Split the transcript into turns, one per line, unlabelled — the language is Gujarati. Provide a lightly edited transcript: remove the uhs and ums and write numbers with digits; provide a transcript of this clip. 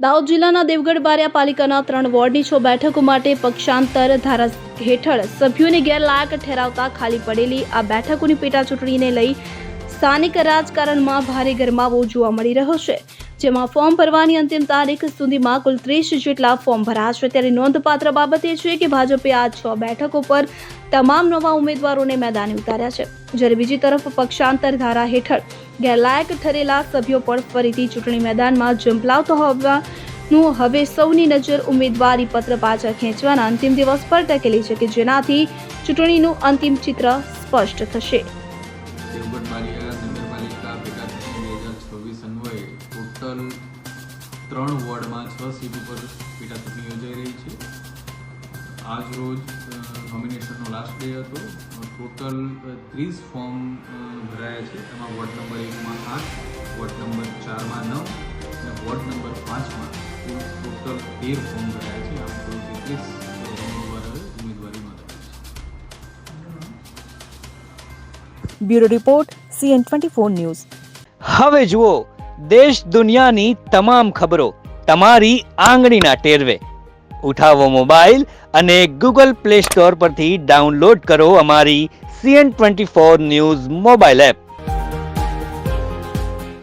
દાહોદ જિલ્લાના દેવગઢ બારિયા પાલિકાના 3 વોર્ડની 6 બેઠકો માટે પક્ષાંતર ધારા હેઠળ સભ્યોને ગેરલાયક ઠેરાવતા ખાલી પડેલી આ બેઠકોની પેટા ચૂંટણીને લઈ સ્થાનિક રાજકારણમાં ભારે ગરમાવો જોવા મળી રહ્યો છે, જેમાં ફોર્મ ભરવાની અંતિમ તારીખ સુધીમાં કુલ 30 જેટલા ફોર્મ ભરાયા છે। ત્યારે નોંધપાત્ર બાબત એ છે કે ભાજપે આ 6 બેઠકો પર તમામ નવા ઉમેદવારોને મેદાને ઉતાર્યા છે, જ્યારે બીજી તરફ પક્ષાંતર ધારા હેઠળ ગેરલાયક ઠરેલા સભ્યો પણ ફરીથી ચૂંટણી મેદાનમાં ઝંપલાવતો હોવાનું હવે સૌની નજર ઉમેદવારી પત્ર પાછા ખેંચવાના અંતિમ દિવસ પર ટકેલી છે કે જેનાથી ચૂંટણીનું અંતિમ ચિત્ર સ્પષ્ટ થશે।
દેવગઢ બારિયા નગરપાલિકા પેટા ચૂંટણી 2026 અન્વયે ટોટલ 3 વોર્ડમાં 6 સીટ ઉપર પેટા ચૂંટણી યોજાઈ રહી છે। આજ રોજ નોમિનેશનનો લાસ્ટ ડે હતો। ટોટલ 30 ફોર્મ ભરાયા છે। એમાં વોર્ડ નંબર 1માં 8, વોર્ડ નંબર 4માં 9 અને વોર્ડ નંબર 5માં ટોટલ 13 ફોર્મ ભરાયા છે। આમ કુલ 33 ઉમેદવારોએ ઉમેદવારી નોંધાવી છે।
Bureau report CN24 news.
હવે જુઓ દેશ દુનિયાની તમામ ખબરો તમારી આંગળીના ટેરવે। ઉઠાવો મોબાઈલ અને Google Play Store પરથી ડાઉનલોડ કરો અમારી CN24 ન્યૂઝ મોબાઈલ એપ।